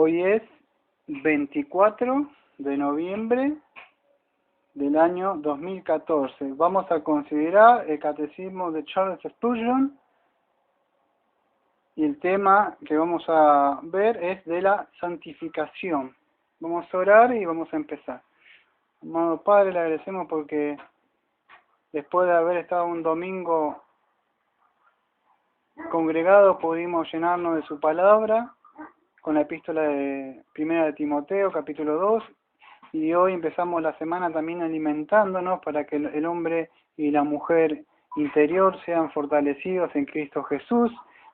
Hoy es 24 de noviembre del año 2014. Vamos a considerar el Catecismo de Charles Spurgeon y el tema que vamos a ver es de la santificación. Vamos a orar y vamos a empezar. Amado Padre, le agradecemos porque después de haber estado un domingo congregados pudimos llenarnos de su palabra con la epístola de Primera de Timoteo, capítulo 2, y hoy empezamos la semana también alimentándonos para que el hombre y la mujer interior sean fortalecidos en Cristo Jesús,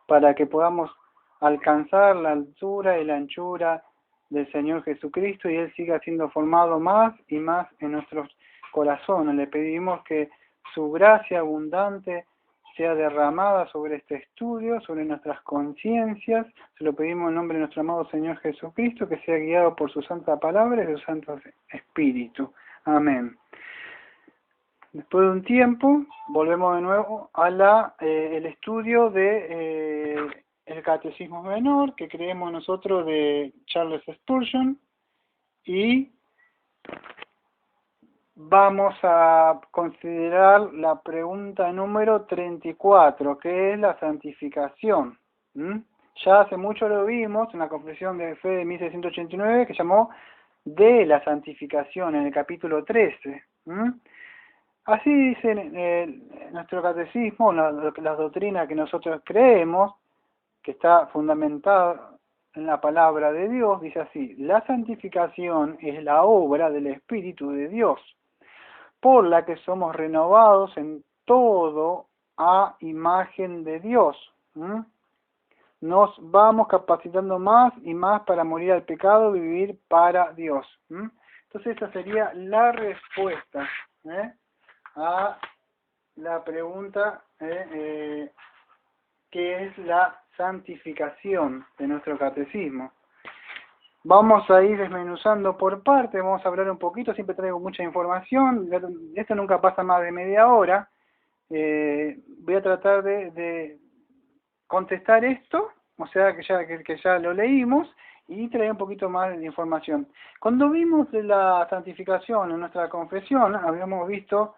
para que podamos alcanzar la altura y la anchura del Señor Jesucristo y Él siga siendo formado más y más en nuestros corazones. Le pedimos que su gracia abundante sea derramada sobre este estudio, sobre nuestras conciencias. Se lo pedimos en nombre de nuestro amado Señor Jesucristo, que sea guiado por su santa palabra y su santo espíritu. Amén. Después de un tiempo, volvemos de nuevo a el estudio de el Catecismo Menor, que creemos nosotros de Charles Spurgeon, y vamos a considerar la pregunta número 34, que es la santificación. Ya hace mucho lo vimos en la Confesión de Fe de 1689, que llamó de la santificación, en el capítulo 13. Así dice nuestro catecismo, las doctrinas que nosotros creemos, que está fundamentada en la palabra de Dios, dice así: la santificación es la obra del Espíritu de Dios, por la que somos renovados en todo a imagen de Dios. Nos vamos capacitando más y más para morir al pecado y vivir para Dios. Entonces esa sería la respuesta a la pregunta que es la santificación de nuestro catecismo. Vamos a ir desmenuzando por parte, vamos a hablar un poquito, siempre traigo mucha información, esto nunca pasa más de media hora. Voy a tratar de contestar esto, o sea que ya lo leímos, y traer un poquito más de información. Cuando vimos de la santificación en nuestra confesión, habíamos visto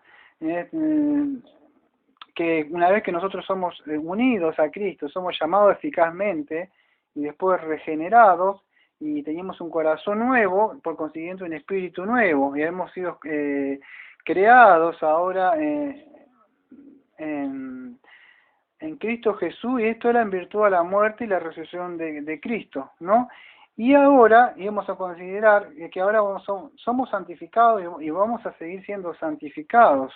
que una vez que nosotros somos unidos a Cristo, somos llamados eficazmente y después regenerados, y tenemos un corazón nuevo, por consiguiente un espíritu nuevo, y hemos sido creados ahora en Cristo Jesús, y esto era en virtud de la muerte y la resurrección de Cristo, ¿no? Y ahora íbamos a considerar que ahora somos santificados y vamos a seguir siendo santificados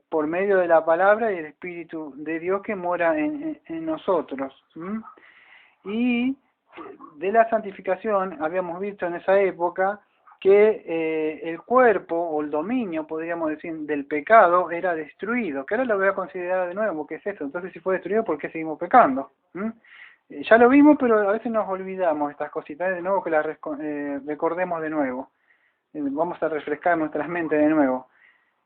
por medio de la palabra y el Espíritu de Dios que mora en nosotros. Y de la santificación habíamos visto en esa época que el cuerpo o el dominio, podríamos decir, del pecado era destruido, que ahora lo voy a considerar de nuevo, ¿qué es eso? Entonces, si fue destruido, ¿por qué seguimos pecando? Ya lo vimos, pero a veces nos olvidamos estas cositas, de nuevo que las recordemos de nuevo. Vamos a refrescar nuestras mentes de nuevo.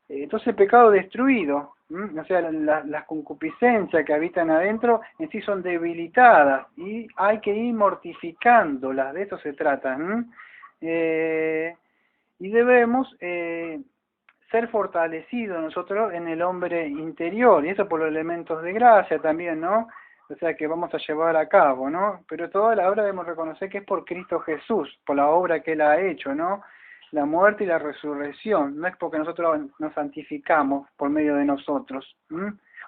Entonces, el pecado destruido, o sea, las concupiscencias que habitan adentro en sí son debilitadas y hay que ir mortificándolas, de eso se trata. Y debemos ser fortalecidos nosotros en el hombre interior, y eso por los elementos de gracia también, ¿no? O sea, que vamos a llevar a cabo, ¿no? Pero toda la obra debemos reconocer que es por Cristo Jesús, por la obra que Él ha hecho, ¿no? La muerte y la resurrección, no es porque nosotros nos santificamos por medio de nosotros,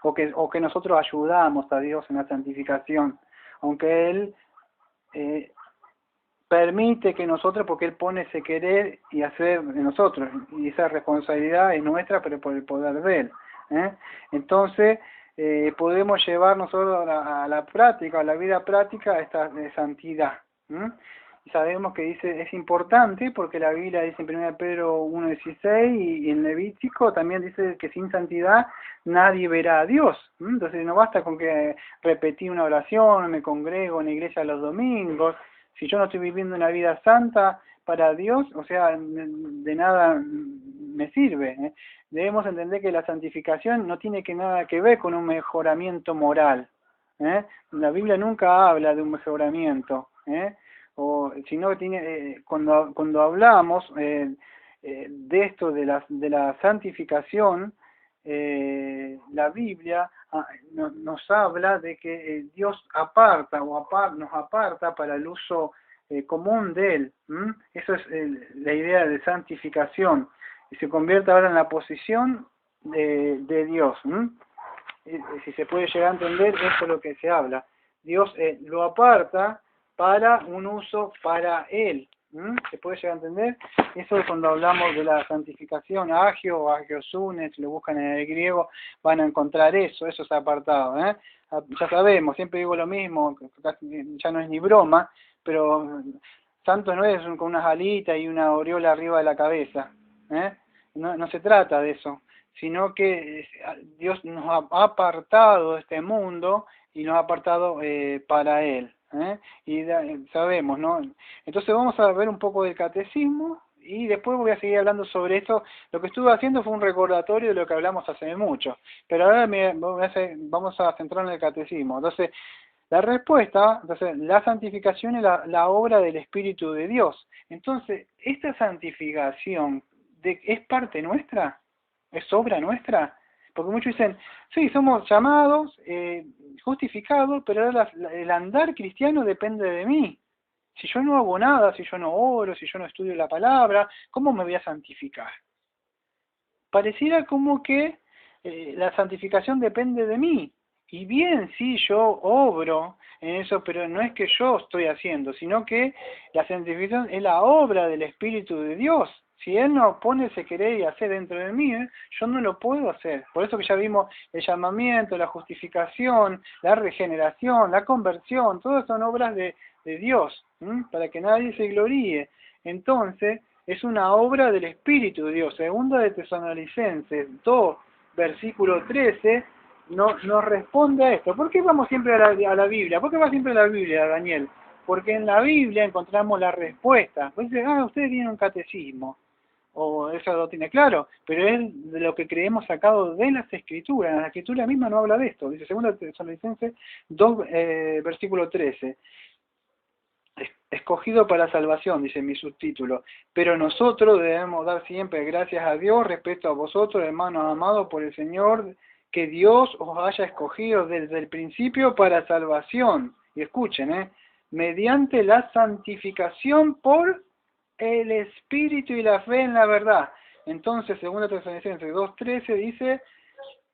o que nosotros ayudamos a Dios en la santificación, aunque Él permite que nosotros, porque Él pone ese querer y hacer de nosotros, y esa responsabilidad es nuestra, pero por el poder de Él. Entonces, podemos llevar nosotros a la práctica, a la vida práctica, esta santidad. Y sabemos que dice es importante porque la Biblia dice en 1 Pedro 1:16 y en Levítico también dice que sin santidad nadie verá a Dios. Entonces no basta con que repetir una oración, me congrego en la iglesia los domingos. Si yo no estoy viviendo una vida santa para Dios, o sea, de nada me sirve. Debemos entender que la santificación no tiene nada que ver con un mejoramiento moral. La Biblia nunca habla de un mejoramiento. O sino que tiene, cuando hablamos de esto de la santificación, la Biblia nos habla de que Dios aparta nos aparta para el uso común de Él. Eso es la idea de santificación. Y se convierte ahora en la posición de Dios. Si se puede llegar a entender, eso es lo que se habla. Dios lo aparta para un uso para Él. ¿Se puede llegar a entender? Eso es cuando hablamos de la santificación, agio o agiosune, si lo buscan en el griego, van a encontrar eso es apartado. Ya sabemos, siempre digo lo mismo, ya no es ni broma, pero santo no es con unas alitas y una aureola arriba de la cabeza. No se trata de eso, sino que Dios nos ha apartado de este mundo y nos ha apartado para Él. Y sabemos, ¿no? Entonces vamos a ver un poco del catecismo y después voy a seguir hablando sobre esto. Lo que estuve haciendo fue un recordatorio de lo que hablamos hace mucho, pero ahora vamos a centrarnos en el catecismo. Entonces, la respuesta, la santificación es la obra del Espíritu de Dios. Entonces, esta santificación ¿es parte nuestra? ¿Es obra nuestra? Porque muchos dicen, sí, somos llamados, justificados, pero el andar cristiano depende de mí. Si yo no hago nada, si yo no oro, si yo no estudio la palabra, ¿cómo me voy a santificar? Pareciera como que la santificación depende de mí. Y bien, sí, yo obro en eso, pero no es que yo estoy haciendo, sino que la santificación es la obra del Espíritu de Dios. Si Él no pone ese querer y hacer dentro de mí, yo no lo puedo hacer. Por eso que ya vimos el llamamiento, la justificación, la regeneración, la conversión, todas son obras de Dios, para que nadie se gloríe. Entonces, es una obra del Espíritu de Dios. Segunda de Tesalonicenses 2, versículo 13, nos responde a esto. ¿Por qué vamos siempre a la Biblia? ¿Por qué va siempre a la Biblia, Daniel? Porque en la Biblia encontramos la respuesta. Pues dice, ustedes tienen un catecismo, o eso lo tiene claro, pero es de lo que creemos sacado de las Escrituras. La Escritura misma no habla de esto. Dice 2 Tesalonicenses 2, versículo 13. Escogido para salvación, dice mi subtítulo, pero nosotros debemos dar siempre gracias a Dios respecto a vosotros, hermanos amados por el Señor, que Dios os haya escogido desde el principio para salvación, y escuchen, mediante la santificación por el Espíritu y la fe en la verdad. Entonces, 2 Tesalonicenses 2:13 dice,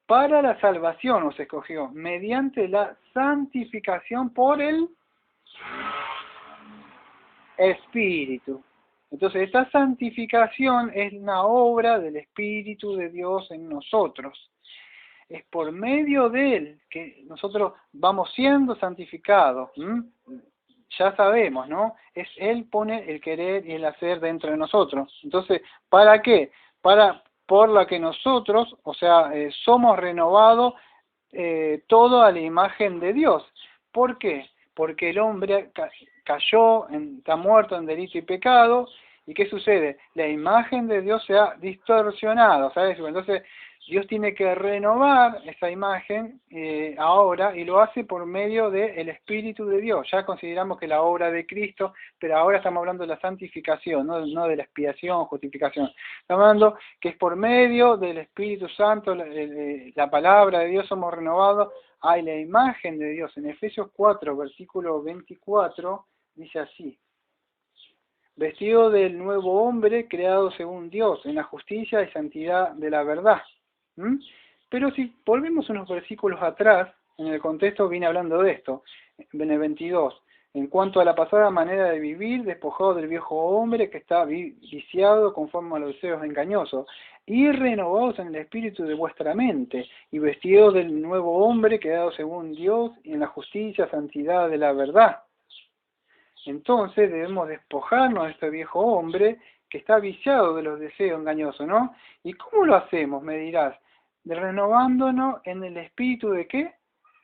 para la salvación os escogió, mediante la santificación por el Espíritu. Entonces, esta santificación es una obra del Espíritu de Dios en nosotros. Es por medio de Él que nosotros vamos siendo santificados. Ya sabemos, ¿no? Es Él pone el querer y el hacer dentro de nosotros. Entonces, ¿para qué? Por la que nosotros, o sea, somos renovados todo a la imagen de Dios. ¿Por qué? Porque el hombre cayó, está muerto en delito y pecado, ¿y qué sucede? La imagen de Dios se ha distorsionado, ¿sabes? Entonces, Dios tiene que renovar esa imagen ahora, y lo hace por medio del Espíritu de Dios. Ya consideramos que la obra de Cristo, pero ahora estamos hablando de la santificación, no de la expiación, justificación. Estamos hablando que es por medio del Espíritu Santo, la palabra de Dios, somos renovados a la imagen de Dios. En Efesios 4, versículo 24, dice así: vestido del nuevo hombre creado según Dios, en la justicia y santidad de la verdad. Pero si volvemos unos versículos atrás, en el contexto viene hablando de esto, en el 22, en cuanto a la pasada manera de vivir, despojado del viejo hombre que está viciado conforme a los deseos engañosos, y renovados en el espíritu de vuestra mente, y vestidos del nuevo hombre creado según Dios, y en la justicia, santidad de la verdad. Entonces debemos despojarnos de este viejo hombre que está viciado de los deseos engañosos, ¿no? ¿Y cómo lo hacemos? Me dirás, renovándonos en el espíritu de ¿qué?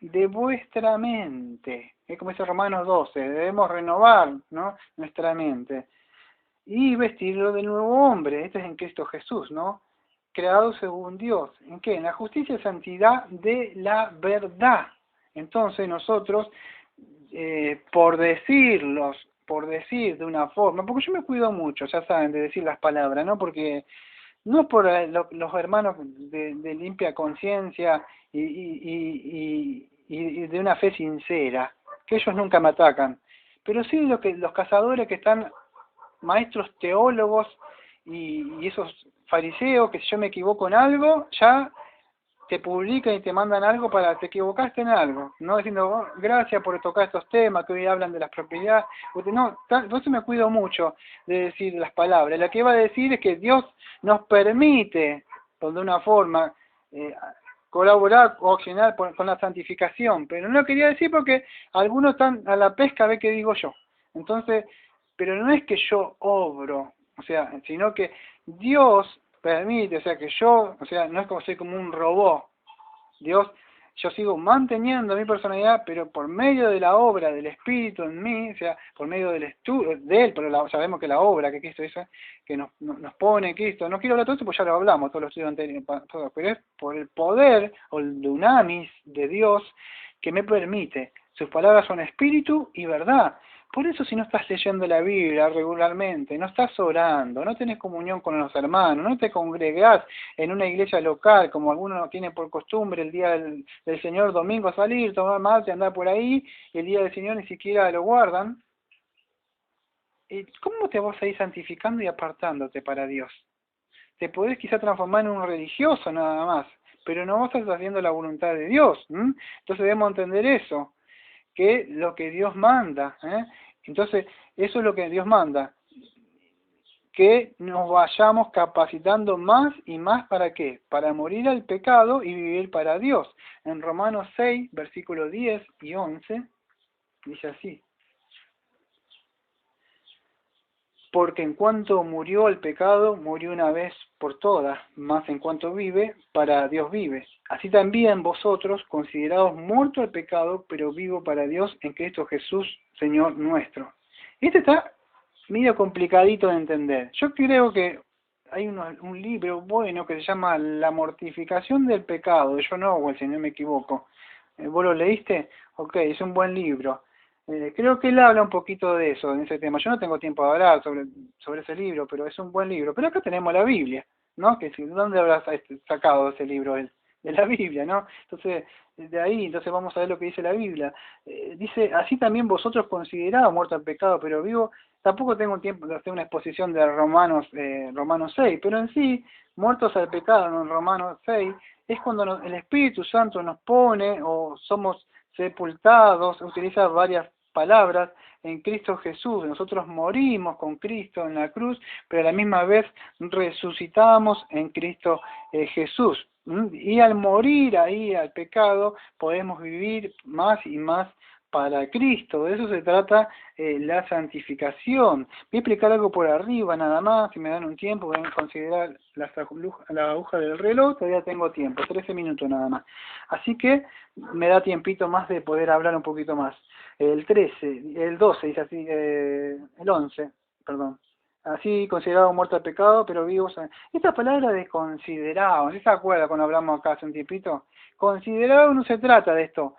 De vuestra mente. Es como dice Romanos 12, debemos renovar, ¿no? Nuestra mente. Y vestirlo del nuevo hombre, este es en Cristo Jesús, ¿no? Creado según Dios. ¿En qué? En la justicia y santidad de la verdad. Entonces nosotros por decir de una forma, porque yo me cuido mucho, ya saben, de decir las palabras, ¿no? Porque no por los hermanos de limpia conciencia y de una fe sincera, que ellos nunca me atacan, pero sí los cazadores que están maestros teólogos y esos fariseos que si yo me equivoco en algo, ya te publican y te mandan algo para te equivocaste en algo, no diciendo "Oh, gracias por tocar estos temas que hoy hablan de las propiedades", no, entonces me cuido mucho de decir las palabras. Lo que iba a decir es que Dios nos permite, de una forma, eh, colaborar o accionar con la santificación, pero no lo quería decir porque algunos están a la pesca, ve que digo yo. Entonces, pero no es que yo obro, o sea, sino que Dios permite, o sea, que yo, o sea, no es como soy como un robot. Dios, yo sigo manteniendo mi personalidad, pero por medio de la obra del Espíritu en mí, o sea, por medio del estudio de Él, pero sabemos que la obra que Cristo hizo, que nos pone Cristo, no quiero hablar de todo esto, pues ya lo hablamos, todos los estudios anteriores, pero es por el poder o el dunamis de Dios que me permite. Sus palabras son espíritu y verdad. Por eso si no estás leyendo la Biblia regularmente, no estás orando, no tenés comunión con los hermanos, no te congregás en una iglesia local, como algunos tienen por costumbre el día del Señor domingo salir, tomar mate, andar por ahí, y el día del Señor ni siquiera lo guardan, ¿cómo te vas a ir santificando y apartándote para Dios? Te podés quizá transformar en un religioso nada más, pero no vas a estar haciendo la voluntad de Dios. Entonces debemos entender eso, que lo que Dios manda, entonces eso es lo que Dios manda, que nos vayamos capacitando más y más ¿para qué? Para morir al pecado y vivir para Dios. En Romanos 6, versículos 10 y 11, dice así: porque en cuanto murió el pecado, murió una vez por todas, mas en cuanto vive, para Dios vive. Así también vosotros, considerados muertos al pecado, pero vivo para Dios en Cristo Jesús, Señor nuestro. Este está medio complicadito de entender. Yo creo que hay un libro bueno que se llama La mortificación del pecado, de John Owen, si no me equivoco. ¿Vos lo leíste? Ok, es un buen libro. Creo que él habla un poquito de eso, en ese tema. Yo no tengo tiempo de hablar sobre ese libro, pero es un buen libro. Pero acá tenemos la Biblia, ¿no? Que ¿dónde habrás sacado ese libro él? De la Biblia, ¿no? Entonces, de ahí, entonces vamos a ver lo que dice la Biblia. Dice, así también vosotros considerados muertos al pecado, pero vivo. Tampoco tengo tiempo de hacer una exposición de Romanos 6, pero en sí, muertos al pecado en Romanos 6, es cuando el Espíritu Santo nos pone o somos sepultados, utiliza varias palabras, en Cristo Jesús. Nosotros morimos con Cristo en la cruz, pero a la misma vez resucitamos en Cristo Jesús. Y al morir ahí al pecado, podemos vivir más y más para Cristo. De eso se trata la santificación. Voy a explicar algo por arriba nada más, si me dan un tiempo, voy a considerar la aguja del reloj, todavía tengo tiempo, 13 minutos nada más. Así que me da tiempito más de poder hablar un poquito más. El 13, el 12, dice así, el 11, perdón. Así considerado muerto al pecado, pero vivos. Esta palabra de considerado, ¿sí se acuerda cuando hablamos acá hace un tiempito? Considerado no se trata de esto.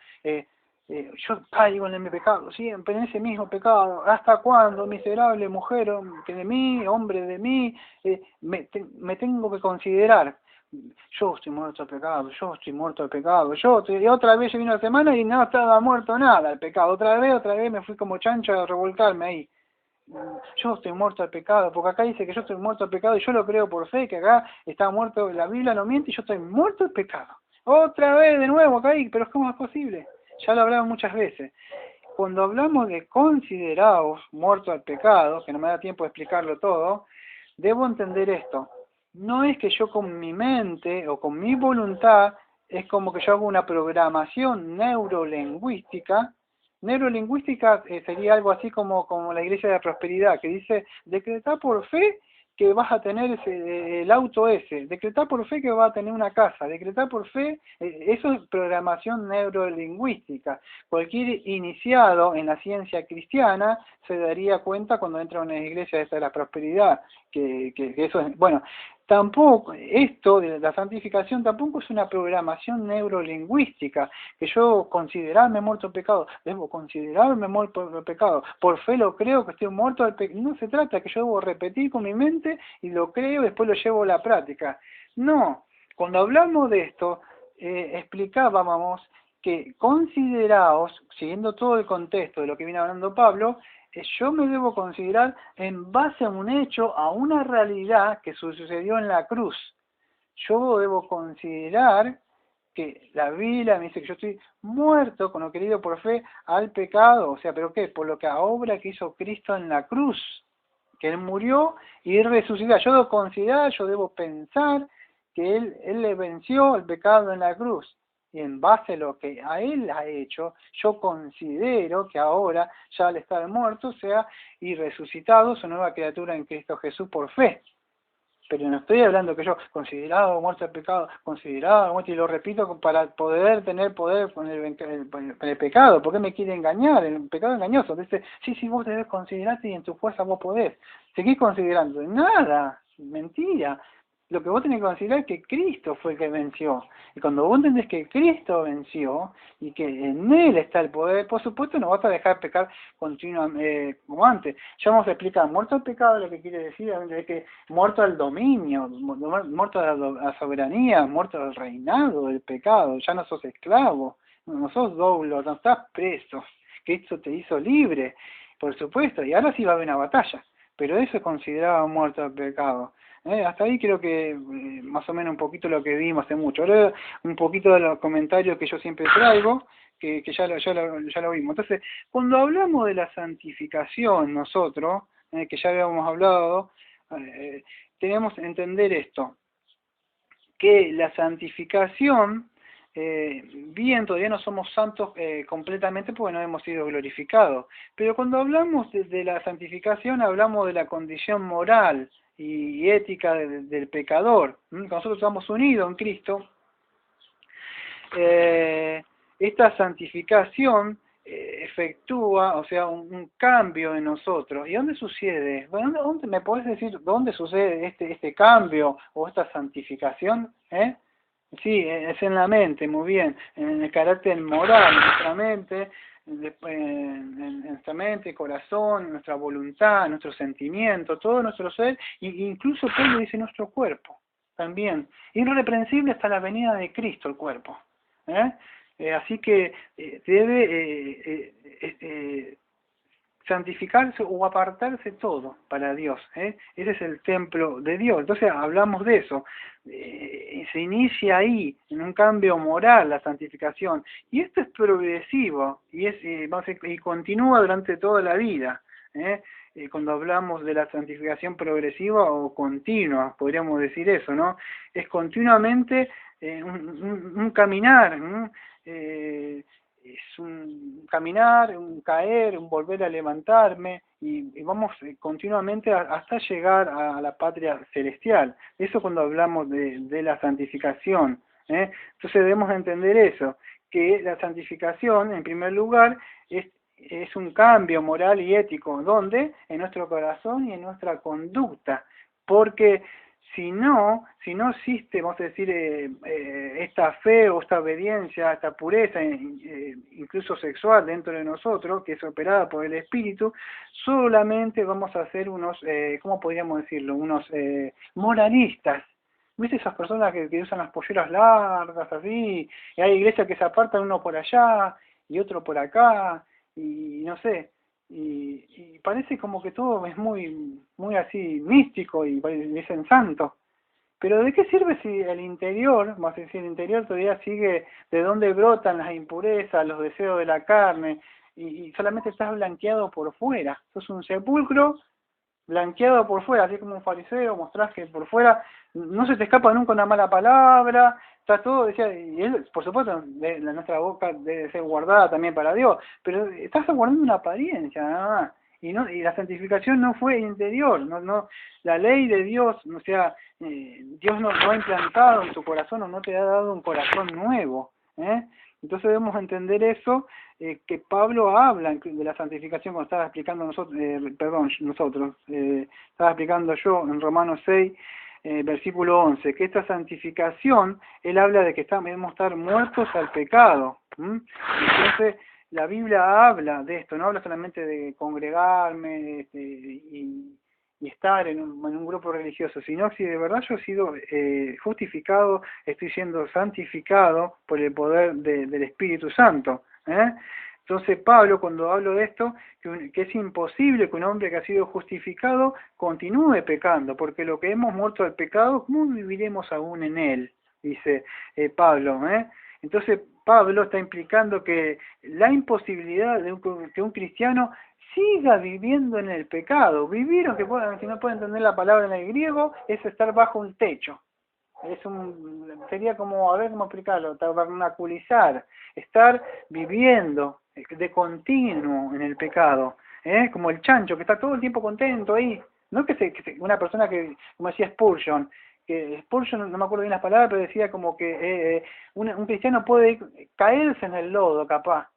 Yo caigo en mi pecado, siempre en ese mismo pecado. ¿Hasta cuándo, miserable mujer que de mí, hombre de mí, me tengo que considerar? Yo estoy muerto al pecado, yo estoy muerto al pecado, y otra vez vino la semana y no estaba muerto nada al pecado. Otra vez me fui como chancho a revolcarme ahí. Yo estoy muerto al pecado, porque acá dice que yo estoy muerto al pecado y yo lo creo por fe, que acá está muerto, la Biblia no miente y yo estoy muerto al pecado. Otra vez de nuevo acá, pero ¿cómo es posible? Ya lo hablamos muchas veces. Cuando hablamos de considerados muertos al pecado, que no me da tiempo de explicarlo todo, debo entender esto. No es que yo con mi mente o con mi voluntad, es como que yo hago una programación neurolingüística. Neurolingüística sería algo así como la Iglesia de la Prosperidad, que dice, decretar por fe que vas a tener el auto ese, decretar por fe que vas a tener una casa, decretar por fe, eso es programación neurolingüística. Cualquier iniciado en la ciencia cristiana se daría cuenta cuando entra a una iglesia esta de la prosperidad, que eso es, bueno, tampoco, esto de la santificación tampoco es una programación neurolingüística, que yo considerarme muerto al pecado, debo considerarme muerto al pecado, por fe lo creo que estoy muerto al pecado. No se trata que yo debo repetir con mi mente y lo creo y después lo llevo a la práctica. No, cuando hablamos de esto, explicábamos que consideraos, siguiendo todo el contexto de lo que viene hablando Pablo, yo me debo considerar en base a un hecho, a una realidad que sucedió en la cruz. Yo debo considerar que la Biblia me dice que yo estoy muerto con lo querido por fe al pecado, o sea, ¿pero qué? Por lo que la obra que hizo Cristo en la cruz, que Él murió y resucitó. Yo debo considerar, yo debo pensar que Él le venció el pecado en la cruz. Y en base a lo que a Él ha hecho, yo considero que ahora, ya al estar muerto, sea y resucitado su nueva criatura en Cristo Jesús por fe. Pero no estoy hablando que yo, considerado muerto el pecado, considerado muerto, y lo repito para poder tener poder con el pecado. ¿Por qué me quiere engañar? El pecado engañoso. Dice, sí, vos debes considerarte y en tu fuerza vos podés. Seguís considerando. Nada, mentira. Lo que vos tenés que considerar es que Cristo fue el que venció. Y cuando vos entendés que Cristo venció y que en Él está el poder, por supuesto no vas a dejar pecar continuamente como antes. Ya vamos a explicar, muerto al pecado lo que quiere decir es que muerto al dominio, muerto a la soberanía, muerto al reinado del pecado. Ya no sos esclavo, no sos doblo, no estás preso. Cristo te hizo libre, por supuesto, y ahora sí va a haber una batalla. Pero eso es considerado muerto al pecado. Hasta ahí creo que más o menos un poquito lo que vimos hace mucho. Ahora un poquito de los comentarios que yo siempre traigo, que ya lo vimos. Entonces, cuando hablamos de la santificación nosotros, que ya habíamos hablado, tenemos que entender esto, que la santificación, bien, todavía no somos santos completamente porque no hemos sido glorificados, pero cuando hablamos de la santificación hablamos de la condición moral y ética del pecador. Cuando nosotros estamos unidos en Cristo, esta santificación efectúa, o sea, un cambio en nosotros. ¿Y dónde sucede? Bueno, ¿dónde me podés decir dónde sucede este cambio o esta santificación? Sí, es en la mente, muy bien, en el carácter moral, en nuestra mente, en nuestra mente, corazón, nuestra voluntad, nuestro sentimiento, todo nuestro ser, e incluso Pablo dice nuestro cuerpo también. Irreprensible hasta la venida de Cristo el cuerpo. Así que debe santificarse o apartarse todo para Dios. Ese es el templo de Dios. Entonces hablamos de eso. Se inicia ahí, en un cambio moral, la santificación. Y esto es progresivo y continúa durante toda la vida. Cuando hablamos de la santificación progresiva o continua, podríamos decir eso, ¿no? Es continuamente un caminar, es un caminar, un caer, un volver a levantarme y vamos continuamente hasta llegar a la patria celestial. Eso cuando hablamos de la santificación. Entonces debemos entender eso, que la santificación en primer lugar es un cambio moral y ético, ¿dónde? En nuestro corazón y en nuestra conducta, porque si no existe, vamos a decir, esta fe o esta obediencia, esta pureza, incluso sexual dentro de nosotros, que es operada por el Espíritu, solamente vamos a ser unos, ¿cómo podríamos decirlo? Unos moralistas. ¿Viste esas personas que usan las polleras largas, así? Y hay iglesias que se apartan uno por allá y otro por acá, y no sé. Y parece como que todo es muy así místico y dicen santo. Pero ¿de qué sirve si el interior, vamos a decir, el interior todavía sigue de dónde brotan las impurezas, los deseos de la carne, y solamente estás blanqueado por fuera? Sos un sepulcro blanqueado por fuera, así como un fariseo, mostrás que por fuera no se te escapa nunca una mala palabra, está todo, decía, y él, por supuesto, nuestra boca debe ser guardada también para Dios, pero estás guardando una apariencia, nada más. Y la santificación no fue interior, la ley de Dios, o sea, Dios no ha implantado en tu corazón o no te ha dado un corazón nuevo. Entonces debemos entender eso, que Pablo habla de la santificación cuando estaba explicando nosotros, estaba explicando yo en Romanos 6, versículo 11, que esta santificación, él habla de que debemos estar muertos al pecado. Entonces, la Biblia habla de esto, no habla solamente de congregarme y estar en un grupo religioso, sino que si de verdad yo he sido justificado, estoy siendo santificado por el poder del Espíritu Santo. Entonces Pablo, cuando hablo de esto, que es imposible que un hombre que ha sido justificado continúe pecando, porque lo que hemos muerto al pecado, ¿cómo viviremos aún en él? Dice Pablo. Entonces Pablo está implicando que la imposibilidad de que un cristiano siga viviendo en el pecado. Vivir, aunque si no puede entender la palabra en el griego, es estar bajo un techo. Sería como, a ver cómo explicarlo, tabernaculizar, estar viviendo de continuo en el pecado, como el chancho que está todo el tiempo contento ahí. No una persona que, como decía Spurgeon, no me acuerdo bien las palabras, pero decía como que un cristiano puede caerse en el lodo capaz,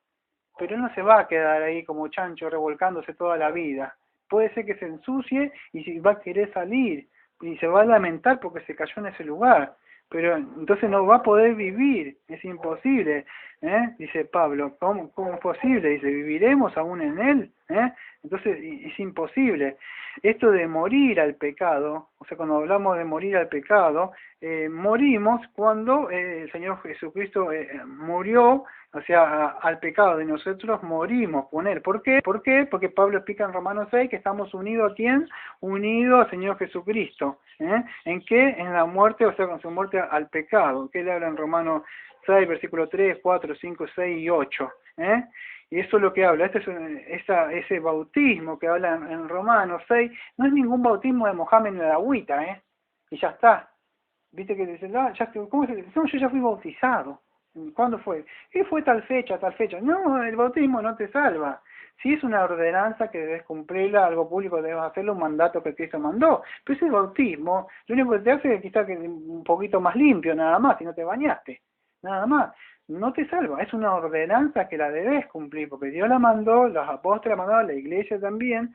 pero no se va a quedar ahí como chancho revolcándose toda la vida. Puede ser que se ensucie y va a querer salir y se va a lamentar porque se cayó en ese lugar, pero entonces no va a poder vivir, es imposible, dice Pablo. ¿Cómo es posible? Dice, ¿viviremos aún en él? Entonces es imposible. Esto de morir al pecado, o sea, cuando hablamos de morir al pecado, morimos cuando el Señor Jesucristo murió, o sea, al pecado de nosotros morimos con él. ¿Por qué? Porque Pablo explica en Romanos 6 que estamos unidos ¿a quién? Unidos al Señor Jesucristo. ¿En qué? En la muerte, o sea, con su muerte al pecado. ¿Qué le habla en Romanos 6, versículos 3, 4, 5, 6 y 8? Y eso es lo que habla. Ese bautismo que habla en Romanos 6 no es ningún bautismo de Mohammed en la agüita, y ya está. Viste que dicen, ¿cómo se dice? No, yo ya fui bautizado. ¿Cuándo fue? ¿Qué fue tal fecha, tal fecha? No, el bautismo no te salva. Si es una ordenanza que debes cumplirla, algo público debes hacerlo, un mandato que Cristo mandó. Pero ese bautismo, lo único que te hace es quizás que un poquito más limpio, nada más, si no te bañaste. Nada más. No te salva, es una ordenanza que la debes cumplir, porque Dios la mandó, los apóstoles la mandaron, la iglesia también,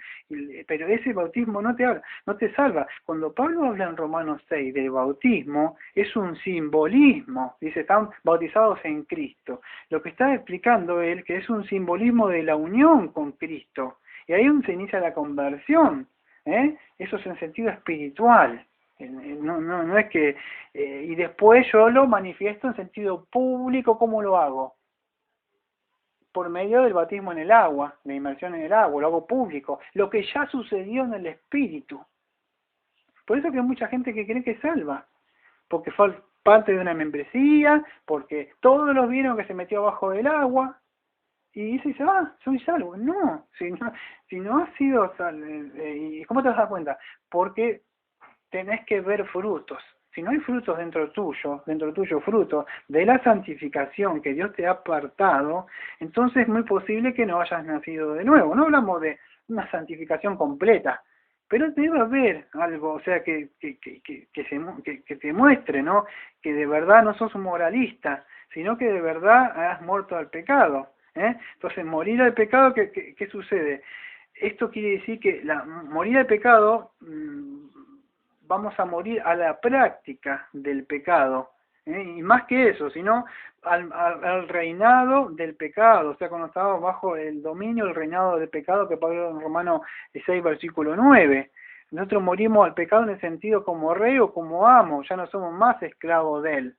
pero ese bautismo no te salva. Cuando Pablo habla en Romanos 6 del bautismo, es un simbolismo, dice, están bautizados en Cristo. Lo que está explicando él, que es un simbolismo de la unión con Cristo, y ahí se inicia la conversión, eso es en sentido espiritual. No es que y después yo lo manifiesto en sentido público. ¿Cómo lo hago? Por medio del bautismo en el agua, la inmersión en el agua, lo hago público, lo que ya sucedió en el espíritu. Por eso que hay mucha gente que cree que es salva, porque fue parte de una membresía, porque todos los vieron que se metió abajo del agua y dice, soy salvo. No, si no has sido salvo, ¿y cómo te das cuenta? Porque tenés que ver frutos. Si no hay frutos dentro tuyo frutos de la santificación que Dios te ha apartado, entonces es muy posible que no hayas nacido de nuevo. No hablamos de una santificación completa, pero debe haber algo, o sea, que te muestre, ¿no? Que de verdad no sos un moralista, sino que de verdad has muerto al pecado. Entonces, morir al pecado, ¿qué sucede? Esto quiere decir que morir al pecado, vamos a morir a la práctica del pecado, y más que eso, sino al reinado del pecado, o sea, cuando estamos bajo el dominio, el reinado del pecado que Pablo en Romanos 6, versículo 9. Nosotros morimos al pecado en el sentido como rey o como amo, ya no somos más esclavos de él.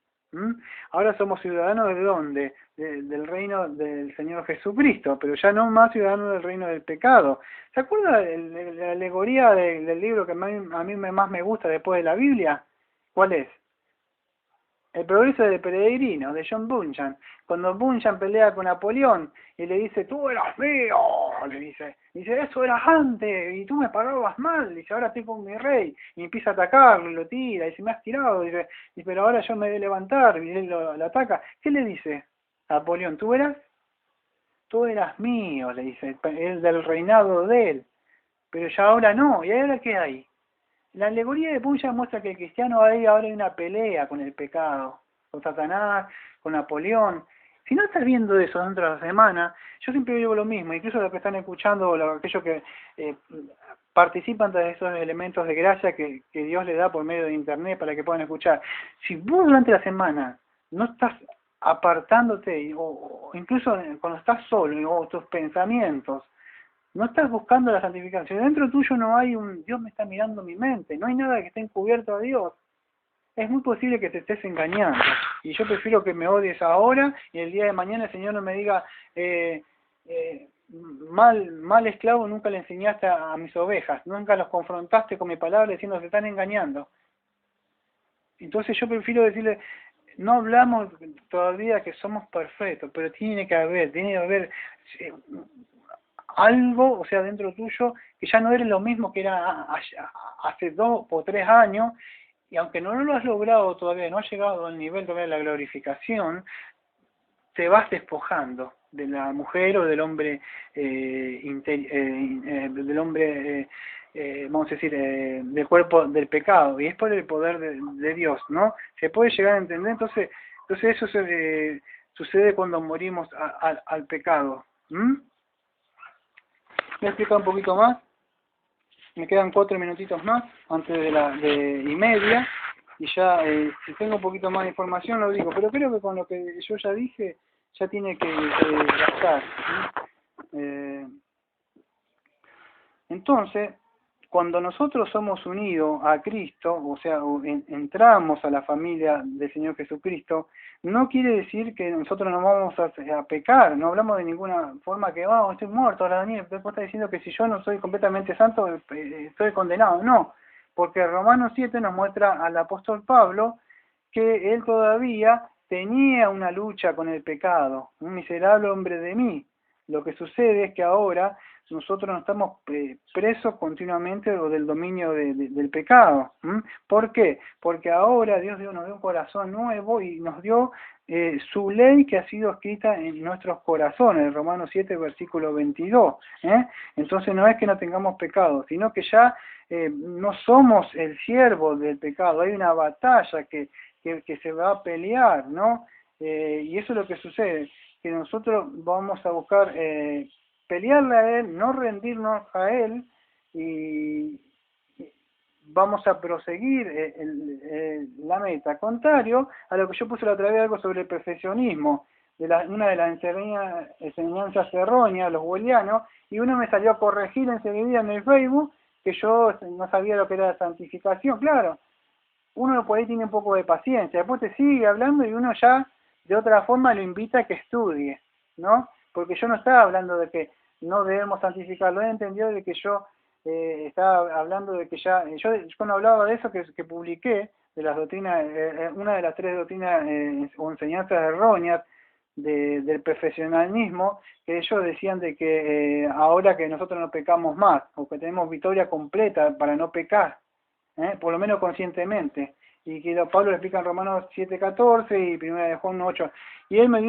Ahora somos ciudadanos ¿de dónde? Del reino del Señor Jesucristo, pero ya no más ciudadanos del reino del pecado. ¿Se acuerda de la alegoría del libro que a mí más me gusta después de la Biblia? ¿Cuál es? El progreso del peregrino, de John Bunyan. Cuando Bunyan pelea con Napoleón y le dice, tú eras mío, le dice, eso eras antes y tú me pagabas mal, dice, ahora estoy con mi rey, y empieza a atacarlo, y lo tira, y dice, me has tirado, dice, pero ahora yo me voy a levantar, y él lo ataca. ¿Qué le dice a Napoleón? Tú eras mío, le dice, el del reinado de él, pero ya ahora no. ¿Y ahora qué hay? La alegoría de Bunyan muestra que el cristiano ahora hay una pelea con el pecado, con Satanás, con Napoleón, Si no estás viendo eso dentro de la semana, yo siempre digo lo mismo, incluso los que están escuchando, o aquellos que participan de esos elementos de gracia que Dios le da por medio de internet para que puedan escuchar. Si vos durante la semana no estás apartándote, o incluso cuando estás solo, o tus pensamientos, no estás buscando la santificación, dentro tuyo no hay un Dios me está mirando mi mente, no hay nada que esté encubierto a Dios. Es muy posible que te estés engañando. Y yo prefiero que me odies ahora y el día de mañana el Señor no me diga, mal esclavo nunca le enseñaste a mis ovejas, nunca los confrontaste con mi palabra diciendo se están engañando. Entonces yo prefiero decirle, no hablamos todavía que somos perfectos, pero tiene que haber algo, o sea, dentro tuyo, que ya no eres lo mismo que era hace 2 o 3 años, y aunque no lo has logrado todavía, no has llegado al nivel todavía de la glorificación, te vas despojando de la mujer o del hombre, vamos a decir, del cuerpo del pecado, y es por el poder de Dios, ¿no? Se puede llegar a entender, entonces eso sucede cuando morimos al pecado. Voy a explicar un poquito más. Me quedan 4 minutitos más antes de y media, y ya si tengo un poquito más de información lo digo, pero creo que con lo que yo ya dije ya tiene que gastar. Entonces, cuando nosotros somos unidos a Cristo, o sea, entramos a la familia del Señor Jesucristo, no quiere decir que nosotros no vamos a pecar, no hablamos de ninguna forma que, estoy muerto, ahora Daniel, después está diciendo que si yo no soy completamente santo, estoy condenado. No, porque Romanos 7 nos muestra al apóstol Pablo que él todavía tenía una lucha con el pecado, un miserable hombre de mí. Lo que sucede es que ahora nosotros no estamos presos continuamente o del dominio del pecado. ¿Por qué? Porque ahora Dios nos dio un corazón nuevo y nos dio su ley que ha sido escrita en nuestros corazones, Romanos 7, versículo 22. Entonces no es que no tengamos pecado, sino que ya no somos el siervo del pecado, hay una batalla que se va a pelear, ¿no? Y eso es lo que sucede, que nosotros vamos a buscar pelearle a Él, no rendirnos a Él, y vamos a proseguir la meta. Contrario a lo que yo puse la otra vez, algo sobre el perfeccionismo, una de las enseñanzas erróneas, los bolianos, y uno me salió a corregir enseguida en el Facebook que yo no sabía lo que era la santificación. Claro, uno por ahí tiene un poco de paciencia, después te sigue hablando y uno ya de otra forma lo invita a que estudie, ¿no? Porque yo no estaba hablando de que no debemos santificarlo, he entendido de que yo estaba hablando de que yo cuando hablaba de eso que publiqué, de las doctrinas, una de las 3 doctrinas o enseñanzas erróneas del profesionalismo, que ellos decían de que ahora que nosotros no pecamos más, o que tenemos victoria completa para no pecar, por lo menos conscientemente, y que Pablo le explica en Romanos 7:14 y 1 de Juan 8, y él me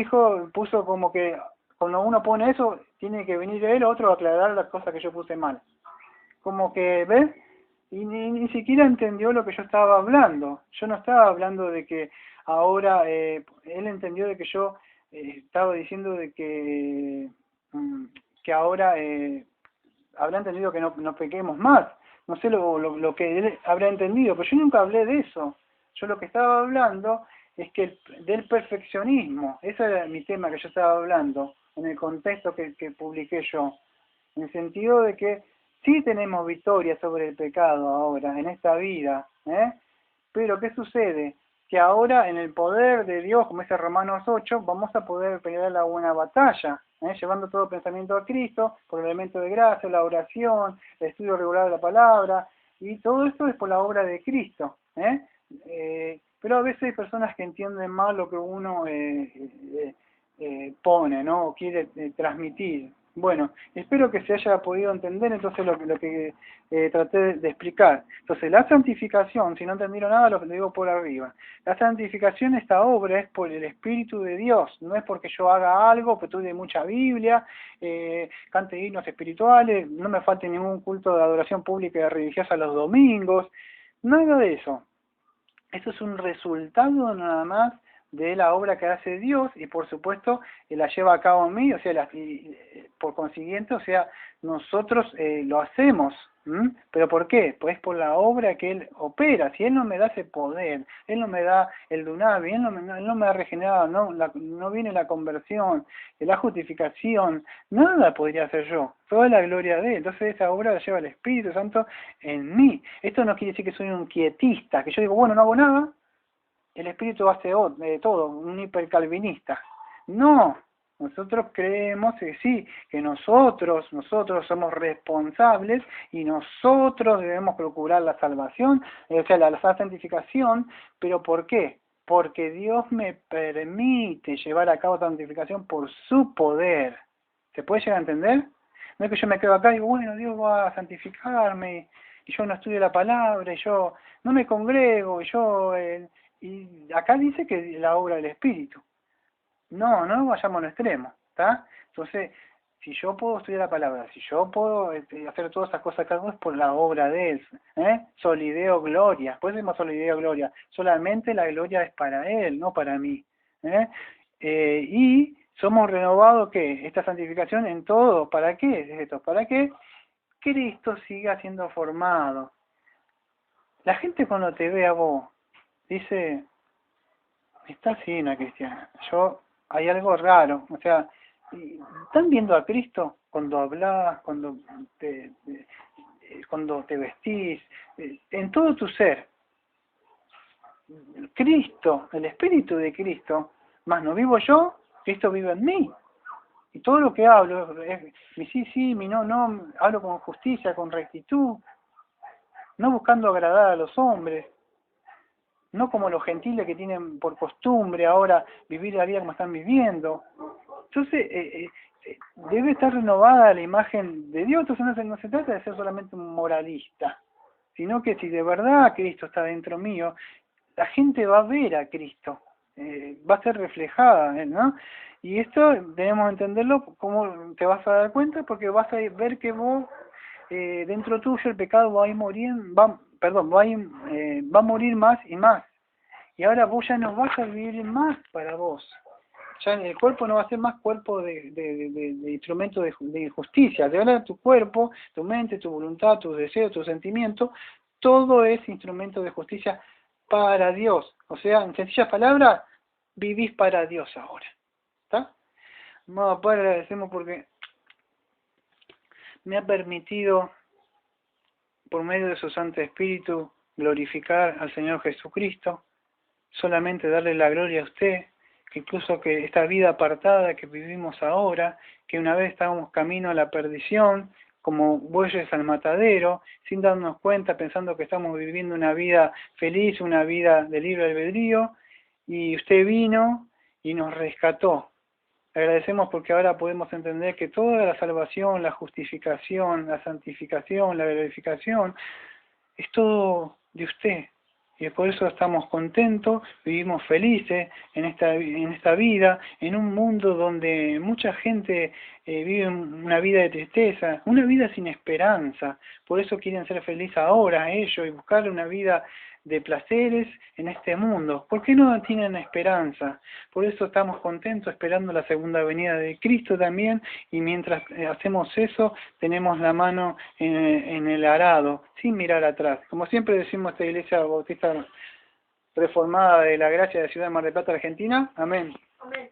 puso como que cuando uno pone eso, tiene que venir él o otro a aclarar las cosas que yo puse mal, como que, ¿ves? Y ni siquiera entendió lo que yo estaba hablando. Yo no estaba hablando de que ahora, él entendió de que yo estaba diciendo de que ahora habrá entendido que no pequemos más. No sé lo que él habrá entendido, pero yo nunca hablé de eso. Yo lo que estaba hablando es que del perfeccionismo, ese era mi tema que yo estaba hablando, en el contexto que publiqué yo, en el sentido de que sí tenemos victoria sobre el pecado ahora, en esta vida, pero ¿qué sucede? Que ahora en el poder de Dios, como dice Romanos 8, vamos a poder pelear la buena batalla, llevando todo pensamiento a Cristo, por el elemento de gracia, la oración, el estudio regular de la palabra, y todo esto es por la obra de Cristo. Pero a veces hay personas que entienden mal lo que uno pone, ¿no? O quiere transmitir. Bueno, espero que se haya podido entender entonces lo que traté de explicar. Entonces, la santificación, si no entendieron nada, lo digo por arriba. La santificación, esta obra, es por el Espíritu de Dios, no es porque yo haga algo, que estudie mucha Biblia, cante himnos espirituales, no me falte ningún culto de adoración pública y religiosa los domingos, nada de eso. Eso es un resultado nada más de la obra que hace Dios y por supuesto la lleva a cabo en mí, o sea, por consiguiente, o sea, nosotros lo hacemos. ¿Pero por qué? Pues por la obra que Él opera. Si Él no me da ese poder, Él no me da el dunamis, Él no me ha regenerado, no viene la conversión, la justificación, nada podría hacer yo. Toda la gloria de Él. Entonces esa obra la lleva el Espíritu Santo en mí. Esto no quiere decir que soy un quietista, que yo digo, bueno, no hago nada, el Espíritu hace todo, un hipercalvinista. No, nosotros creemos que sí, que nosotros somos responsables y nosotros debemos procurar la salvación, o sea, la santificación, pero ¿por qué? Porque Dios me permite llevar a cabo santificación por su poder. ¿Se puede llegar a entender? No es que yo me quedo acá y digo, bueno, Dios va a santificarme y yo no estudio la palabra y yo no me congrego y acá dice que la obra del Espíritu. No vayamos al extremo, ¿está? Entonces, si yo puedo estudiar la palabra, si yo puedo hacer todas esas cosas que hago es por la obra de Él, Solideo Gloria, pues decimos Solideo Gloria, solamente la gloria es para Él, no para mí, y somos renovados, ¿qué? Esta santificación en todo, ¿para qué es esto? Para que Cristo siga siendo formado. La gente cuando te ve a vos, dice, está así una cristiana, hay algo raro, o sea, ¿están viendo a Cristo cuando hablas, cuando te vestís, en todo tu ser? Cristo, el Espíritu de Cristo, más no vivo yo, Cristo vive en mí. Y todo lo que hablo, mi sí, mi no, hablo con justicia, con rectitud, no buscando agradar a los hombres, no como los gentiles que tienen por costumbre ahora vivir la vida como están viviendo. Entonces, debe estar renovada la imagen de Dios. Entonces no se trata de ser solamente un moralista, sino que si de verdad Cristo está dentro mío, la gente va a ver a Cristo, va a ser reflejada, ¿no? Y esto debemos entenderlo, como te vas a dar cuenta, porque vas a ver que vos, dentro tuyo el pecado va a ir va a morir más y más. Y ahora vos ya no vas a vivir más para vos. Ya el cuerpo no va a ser más cuerpo de instrumento de justicia. De ahora tu cuerpo, tu mente, tu voluntad, tus deseos, tus sentimientos, todo es instrumento de justicia para Dios. O sea, en sencillas palabras, vivís para Dios ahora. ¿Está? Amado Padre, agradecemos porque me ha permitido, por medio de su Santo Espíritu, glorificar al Señor Jesucristo, solamente darle la gloria a usted, que incluso que esta vida apartada que vivimos ahora, que una vez estábamos camino a la perdición, como bueyes al matadero, sin darnos cuenta, pensando que estamos viviendo una vida feliz, una vida de libre albedrío, y usted vino y nos rescató. Agradecemos porque ahora podemos entender que toda la salvación, la justificación, la santificación, la glorificación, es todo de usted. Y por eso estamos contentos, vivimos felices en esta vida, en un mundo donde mucha gente vive una vida de tristeza, una vida sin esperanza. Por eso quieren ser felices ahora ellos y buscar una vida de placeres en este mundo. ¿Por qué no tienen esperanza? Por eso estamos contentos esperando la segunda venida de Cristo también, y mientras hacemos eso, tenemos la mano en el arado, sin mirar atrás. Como siempre decimos esta iglesia bautista reformada de la Gracia de Ciudad de Mar del Plata, Argentina. Amén. Amén.